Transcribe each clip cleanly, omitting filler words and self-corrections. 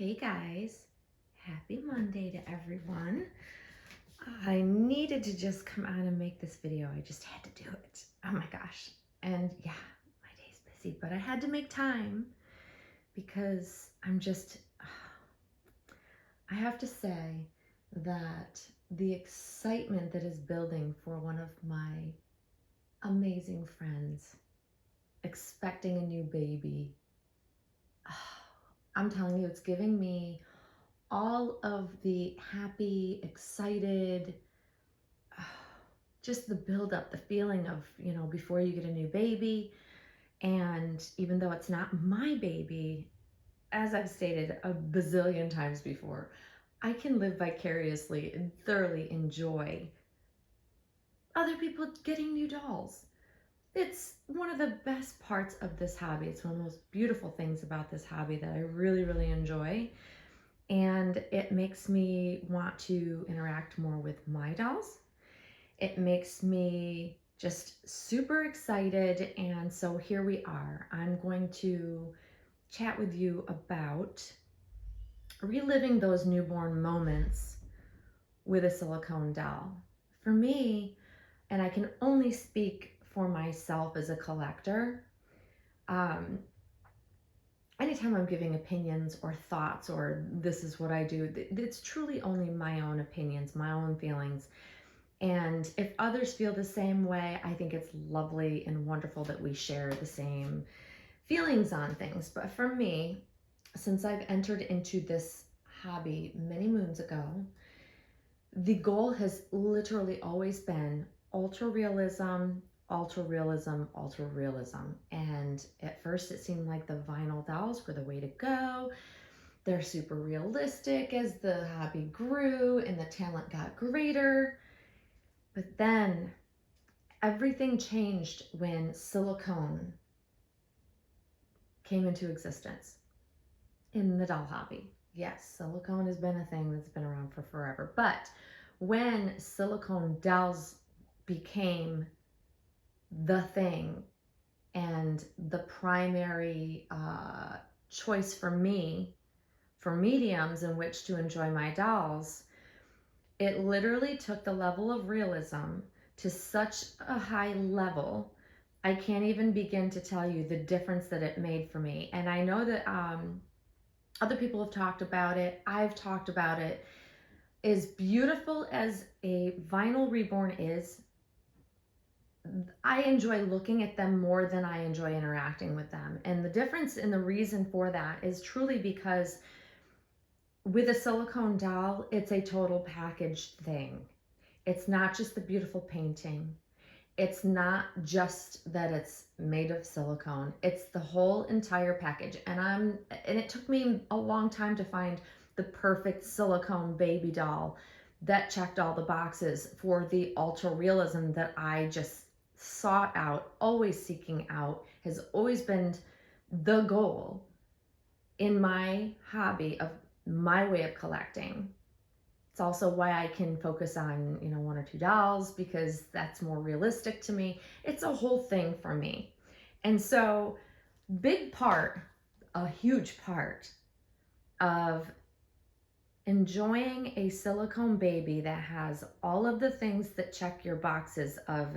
Hey guys, happy Monday to everyone. I needed to just come on and make this video. I just had to do it. Oh my gosh. And yeah, my day's busy, but I had to make time because I have to say that the excitement that is building for one of my amazing friends expecting a new baby, I'm telling you, it's giving me all of the happy, excited, just the build up, the feeling of, before you get a new baby. And even though it's not my baby, as I've stated a bazillion times before, I can live vicariously and thoroughly enjoy other people getting new dolls. It's one of the best parts of this hobby. It's one of the most beautiful things about this hobby that I really, really enjoy. And it makes me want to interact more with my dolls. It makes me just super excited. And so here we are. I'm going to chat with you about reliving those newborn moments with a silicone doll. For me, and I can only speak for myself as a collector, anytime I'm giving opinions or thoughts or this is what I do, it's truly only my own opinions, my own feelings. And if others feel the same way, I think it's lovely and wonderful that we share the same feelings on things. But for me, since I've entered into this hobby many moons ago, the goal has literally always been ultra realism, ultra realism, ultra realism. And at first it seemed like the vinyl dolls were the way to go. They're super realistic as the hobby grew and the talent got greater. But then everything changed when silicone came into existence in the doll hobby. Yes, silicone has been a thing that's been around for forever. But when silicone dolls became the thing and the primary choice for me for mediums in which to enjoy my dolls, it literally took the level of realism to such a high level. I can't even begin to tell you the difference that it made for me. And I know that other people have talked about it. I've talked about it. As beautiful as a vinyl reborn is, I enjoy looking at them more than I enjoy interacting with them. And the difference and the reason for that is truly because with a silicone doll, it's a total packaged thing. It's not just the beautiful painting. It's not just that it's made of silicone. It's the whole entire package. And it took me a long time to find the perfect silicone baby doll that checked all the boxes for the ultra realism that I just sought out, always seeking out, has always been the goal in my hobby of my way of collecting. It's also why I can focus on, one or two dolls, because that's more realistic to me. It's a whole thing for me. And so a huge part of enjoying a silicone baby that has all of the things that check your boxes of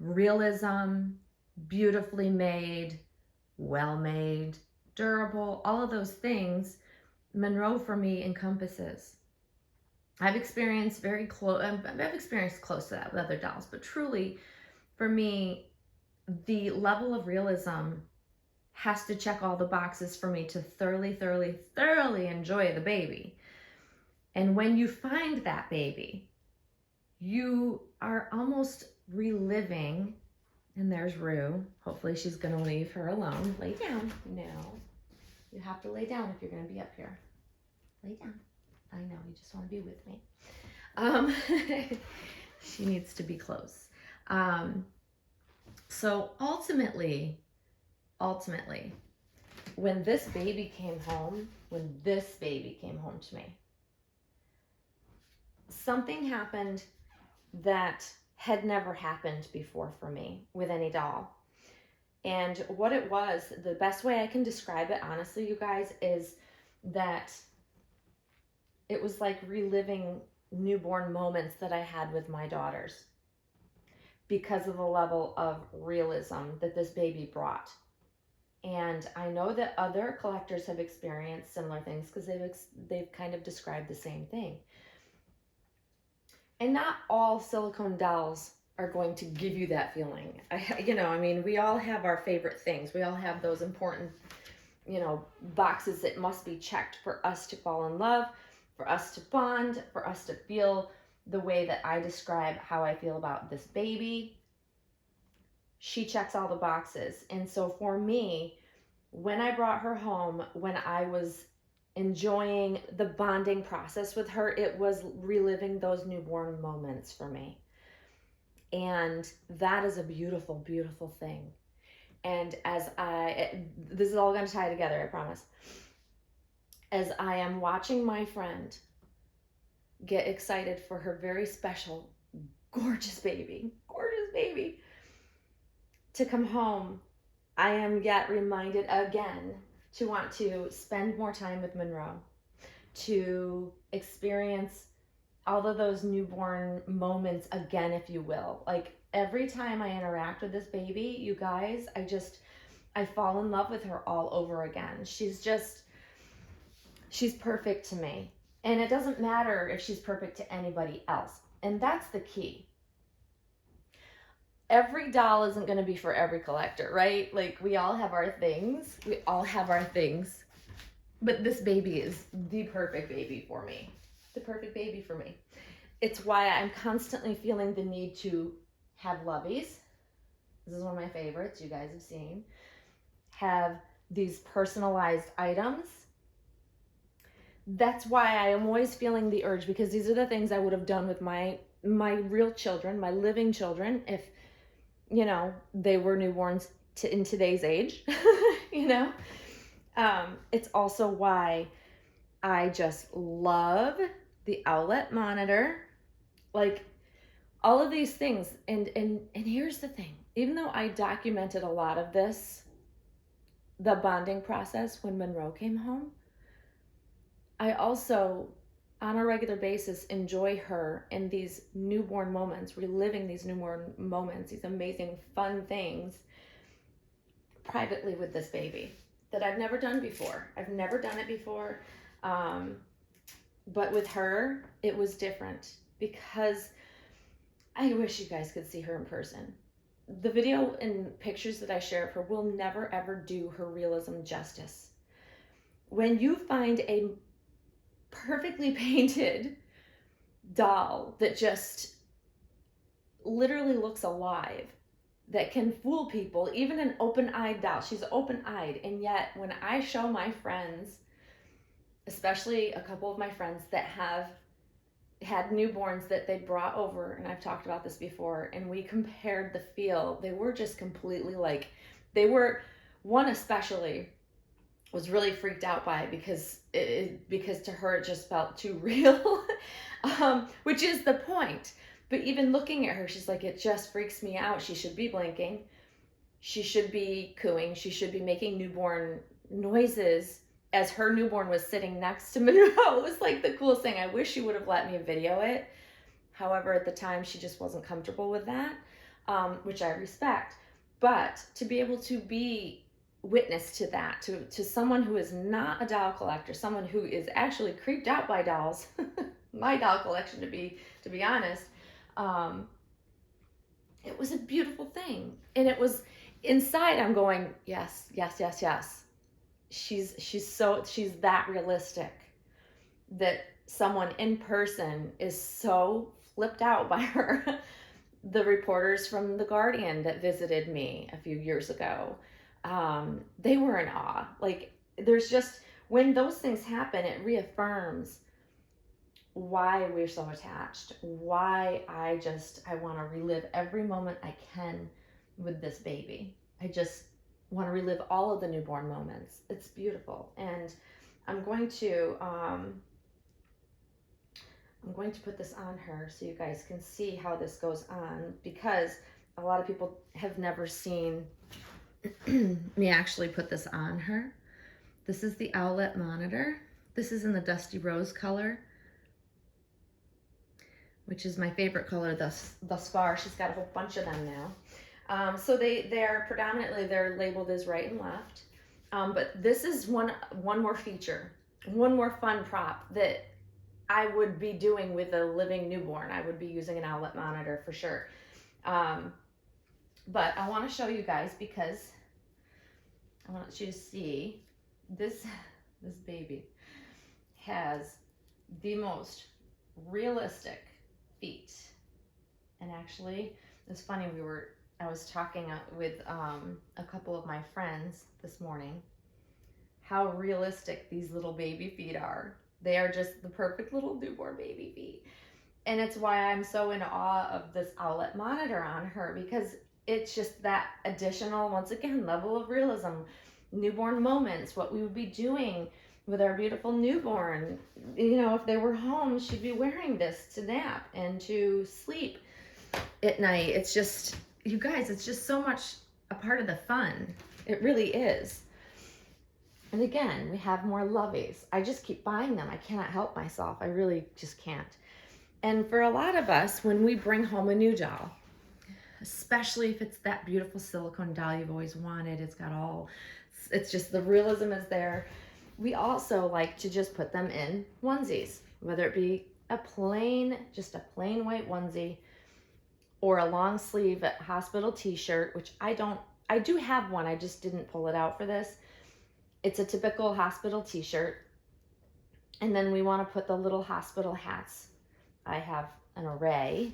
realism, beautifully made, well made, durable, all of those things, Monroe for me encompasses. I've experienced close to that with other dolls, but truly for me, the level of realism has to check all the boxes for me to thoroughly, thoroughly, thoroughly enjoy the baby. And when you find that baby, you are almost reliving, and there's Rue. Hopefully she's gonna leave her alone. Lay down. No, you have to lay down if you're gonna be up here. Lay down. I know, you just want to be with me. She needs to be close. So ultimately, when this baby came home to me, something happened that had never happened before for me with any doll. And what it was, the best way I can describe it, honestly, you guys, is that it was like reliving newborn moments that I had with my daughters because of the level of realism that this baby brought. And I know that other collectors have experienced similar things because they've kind of described the same thing. And not all silicone dolls are going to give you that feeling. I mean, we all have our favorite things. We all have those important, boxes that must be checked for us to fall in love, for us to bond, for us to feel the way that I describe how I feel about this baby. She checks all the boxes. And so for me, when I brought her home, when I was enjoying the bonding process with her, it was reliving those newborn moments for me. And that is a beautiful, beautiful thing. And this is all going to tie together, I promise. As I am watching my friend get excited for her very special, gorgeous baby to come home, I am yet reminded again to want to spend more time with Monroe, to experience all of those newborn moments again, if you will. Like every time I interact with this baby, you guys, I fall in love with her all over again. She's perfect to me. And it doesn't matter if she's perfect to anybody else. And that's the key. Every doll isn't going to be for every collector, right? Like we all have our things. But this baby is the perfect baby for me. It's why I'm constantly feeling the need to have loveys. This is one of my favorites, you guys have seen. Have these personalized items. That's why I am always feeling the urge, because these are the things I would have done with my real children, my living children, if they were newborns in today's age. It's also why I just love the outlet monitor, like all of these things. And here's the thing, even though I documented a lot of this, the bonding process when Monroe came home, I also on a regular basis enjoy her in these newborn moments, reliving these newborn moments, these amazing fun things privately with this baby that I've never done before. I've never done it before. But with her, it was different because I wish you guys could see her in person. The video and pictures that I share of her will never ever do her realism justice. When you find a perfectly painted doll that just literally looks alive, that can fool people, even an open-eyed doll, she's open-eyed, and yet when I show my friends, especially a couple of my friends that have had newborns that they brought over, and I've talked about this before, and we compared the feel, they were just completely like, one especially was really freaked out by it because to her it just felt too real, which is the point. But even looking at her, she's like, it just freaks me out. She should be blinking. She should be cooing. She should be making newborn noises as her newborn was sitting next to Monroe. It was like the coolest thing. I wish she would have let me video it. However, at the time, she just wasn't comfortable with that, which I respect. But to be able to be witness to that, to someone who is not a doll collector, someone who is actually creeped out by dolls, my doll collection, to be honest, it was a beautiful thing. And it was inside, I'm going, yes, yes, yes, yes. She's that realistic that someone in person is so flipped out by her. The reporters from The Guardian that visited me a few years ago, they were in awe. Like, there's just, when those things happen, it reaffirms why we're so attached, why I want to relive every moment I can with this baby. I just want to relive all of the newborn moments. It's beautiful. And I'm going to put this on her so you guys can see how this goes on, because a lot of people have never seen me actually put this on her. This is the outlet monitor. This is in the Dusty Rose color, which is my favorite color thus far. She's got a whole bunch of them now. So they're predominantly, they're labeled as right and left. But this is one more feature, one more fun prop that I would be doing with a living newborn. I would be using an outlet monitor for sure. But I want to show you guys because I want you to see this baby has the most realistic feet. And actually, it's funny, I was talking with a couple of my friends this morning how realistic these little baby feet are. They are just the perfect little newborn baby feet. And it's why I'm so in awe of this outlet monitor on her, because it's just that additional, once again, level of realism, newborn moments, what we would be doing with our beautiful newborn. You know, if they were home, she'd be wearing this to nap and to sleep at night. It's just, you guys, it's just so much a part of the fun. It really is. And again, we have more loveys. I just keep buying them. I cannot help myself. I really just can't. And for a lot of us, when we bring home a new doll, especially if it's that beautiful silicone doll you've always wanted, it's just the realism is there. We also like to just put them in onesies, whether it be just a plain white onesie or a long sleeve hospital t-shirt, which I do have one. I just didn't pull it out for this. It's a typical hospital t-shirt. And then we want to put the little hospital hats. I have an array.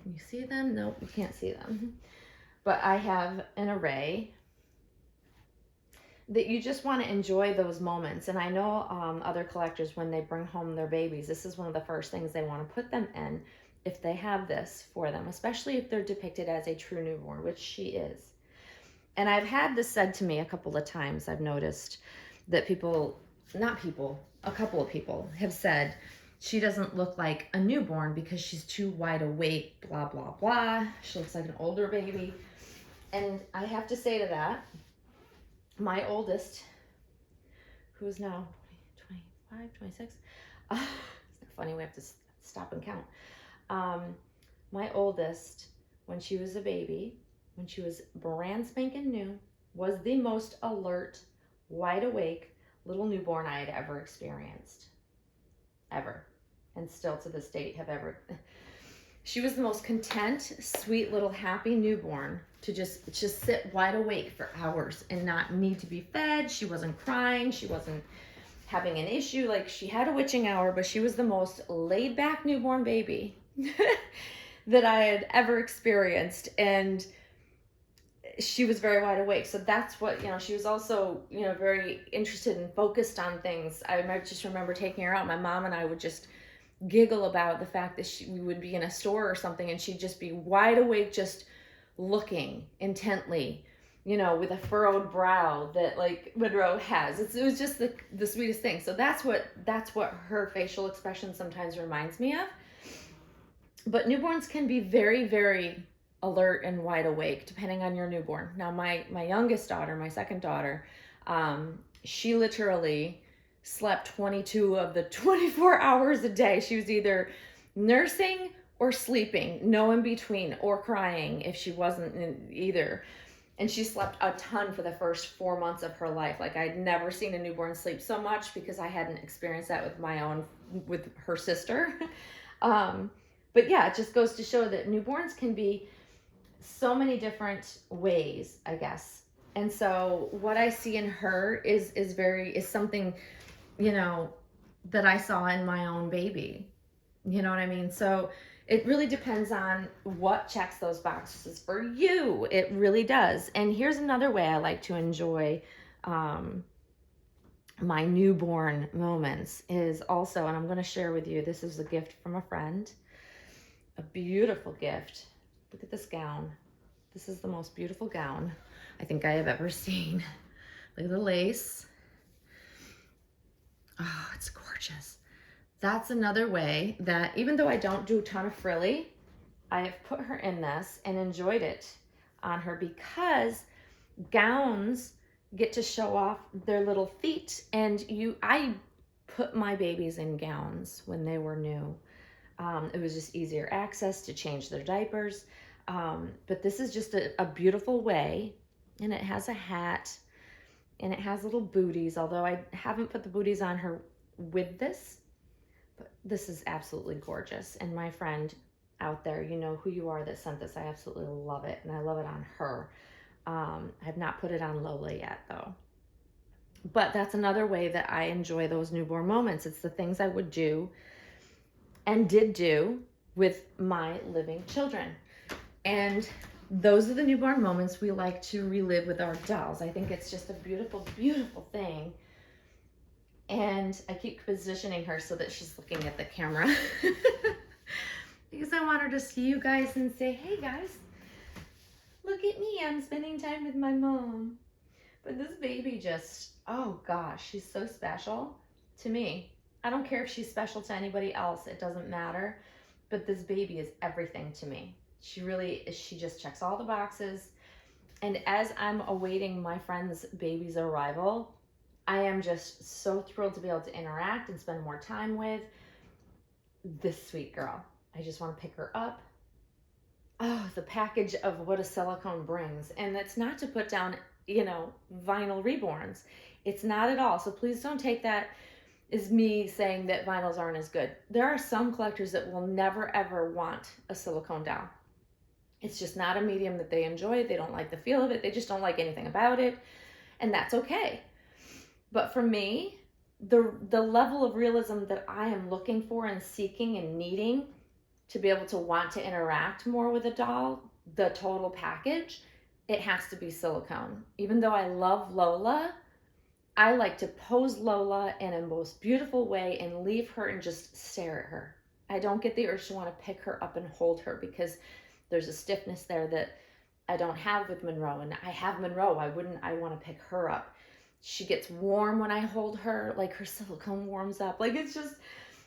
Can you see them? Nope, you can't see them. But I have an array that you just want to enjoy those moments. And I know other collectors, when they bring home their babies, this is one of the first things they want to put them in if they have this for them, especially if they're depicted as a true newborn, which she is. And I've had this said to me a couple of times. I've noticed that a couple of people have said, she doesn't look like a newborn because she's too wide awake, blah, blah, blah. She looks like an older baby. And I have to say to that, my oldest, who's now 25, 26, it's funny, we have to stop and count. My oldest, when she was a baby, when she was brand spanking new, was the most alert, wide awake little newborn I had ever experienced. Ever. And still to this date have ever. She was the most content, sweet little happy newborn to just sit wide awake for hours and not need to be fed. She wasn't crying. She wasn't having an issue. Like, she had a witching hour, but she was the most laid back newborn baby that I had ever experienced. And she was very wide awake. So that's what, she was also, very interested and focused on things. I just remember taking her out. My mom and I would just giggle about the fact that we would be in a store or something and she'd just be wide awake, just looking intently, with a furrowed brow that like Monroe has. It was just the sweetest thing. So that's what her facial expression sometimes reminds me of. But newborns can be very, very alert and wide awake depending on your newborn. Now my youngest daughter, my second daughter, she literally slept 22 of the 24 hours a day. She was either nursing or sleeping, no in between, or crying if she wasn't in either. And she slept a ton for the first 4 months of her life. Like, I'd never seen a newborn sleep so much because I hadn't experienced that with her sister. But yeah, it just goes to show that newborns can be so many different ways, I guess. And so what I see in her is something, that I saw in my own baby. You know what I mean? So it really depends on what checks those boxes for you. It really does. And here's another way I like to enjoy my newborn moments is also, and I'm going to share with you, this is a gift from a friend, a beautiful gift. Look at this gown. This is the most beautiful gown I think I have ever seen. Look at the lace. Oh, it's gorgeous. That's another way that, even though I don't do a ton of frilly, I have put her in this and enjoyed it on her, because gowns get to show off their little feet. And I put my babies in gowns when they were new. It was just easier access to change their diapers. But this is just a beautiful way, and it has a hat, and it has little booties, although I haven't put the booties on her with this, but this is absolutely gorgeous. And my friend out there, you know who you are that sent this. I absolutely love it, and I love it on her. I have not put it on Lola yet, though. But that's another way that I enjoy those newborn moments. It's the things I would do and did do with my living children. And those are the newborn moments we like to relive with our dolls. I think it's just a beautiful, beautiful thing. And I keep positioning her so that she's looking at the camera because I want her to see you guys and say, hey guys, look at me, I'm spending time with my mom. But this baby just, oh gosh, she's so special to me. I don't care if she's special to anybody else, it doesn't matter. But this baby is everything to me. She really is, she just checks all the boxes. And as I'm awaiting my friend's baby's arrival, I am just so thrilled to be able to interact and spend more time with this sweet girl. I just want to pick her up. Oh, the package of what a Silicone brings. And it's not to put down, you know, vinyl reborns. It's not at all. So please don't take that as me saying that vinyls aren't as good. There are some collectors that will never ever want a Silicone doll. It's just not a medium that they enjoy. They don't like the feel of it. They just don't like anything about it. And that's okay. But for me, the level of realism that I am looking for and seeking and needing to be able to want to interact more with a doll, the total package, it has to be Silicone. Even though I love Lola, I like to pose Lola in a most beautiful way and leave her and just stare at her. I don't get the urge to want to pick her up and hold her because there's a stiffness there that I don't have with Monroe. And I have Monroe, why wouldn't I want to pick her up? She gets warm when I hold her, like her Silicone warms up. Like it's just,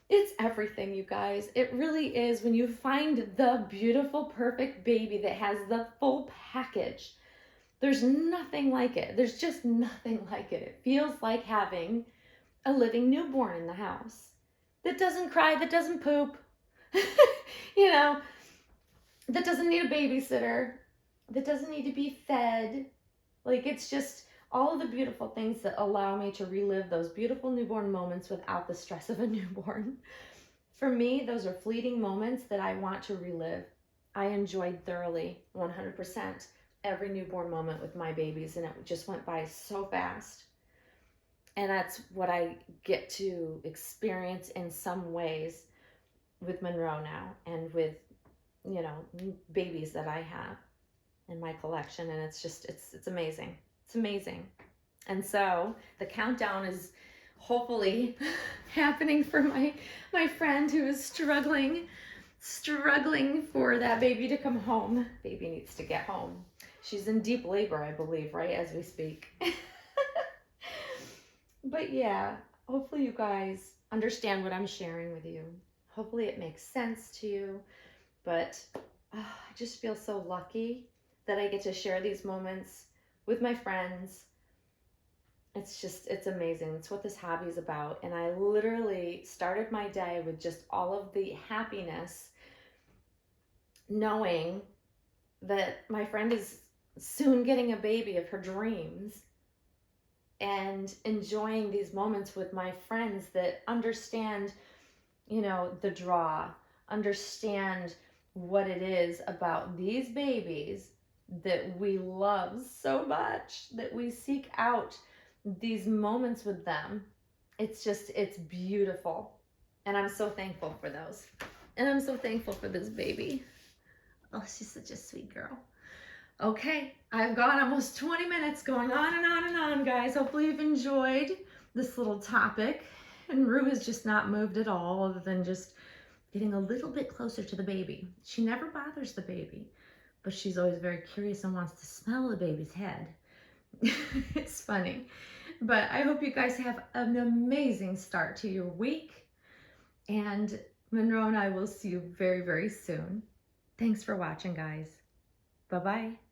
it's everything, you guys. It really is. When you find the beautiful, perfect baby that has the full package, there's nothing like it. There's just nothing like it. It feels like having a living newborn in the house that doesn't cry, that doesn't poop, you know, that doesn't need a babysitter, that doesn't need to be fed. Like it's just all of the beautiful things that allow me to relive those beautiful newborn moments without the stress of a newborn. For me, those are fleeting moments that I want to relive. I enjoyed thoroughly, 100%, every newborn moment with my babies, and it just went by so fast. And that's what I get to experience in some ways with Monroe now and with, you know, babies that I have in my collection. And it's just, it's amazing. It's amazing. And so the countdown is hopefully happening for my friend who is struggling for that baby to come home. Baby needs to get home. She's in deep labor, I believe, right, as we speak. But yeah, hopefully you guys understand what I'm sharing with you. Hopefully it makes sense to you. But I just feel so lucky that I get to share these moments with my friends. It's just, it's amazing. It's what this hobby is about. And I literally started my day with just all of the happiness, knowing that my friend is soon getting a baby of her dreams, and enjoying these moments with my friends that understand, you know, the draw, understand what it is about these babies that we love so much, that we seek out these moments with them. It's just, it's beautiful. And I'm so thankful for those. And I'm so thankful for this baby. Oh, she's such a sweet girl. Okay, I've gone almost 20 minutes going on and on and on, guys. Hopefully you've enjoyed this little topic. And Rue has just not moved at all, other than just getting a little bit closer to the baby. She never bothers the baby, but she's always very curious and wants to smell the baby's head. It's funny. But I hope you guys have an amazing start to your week. And Monroe and I will see you very, very soon. Thanks for watching, guys. Bye-bye.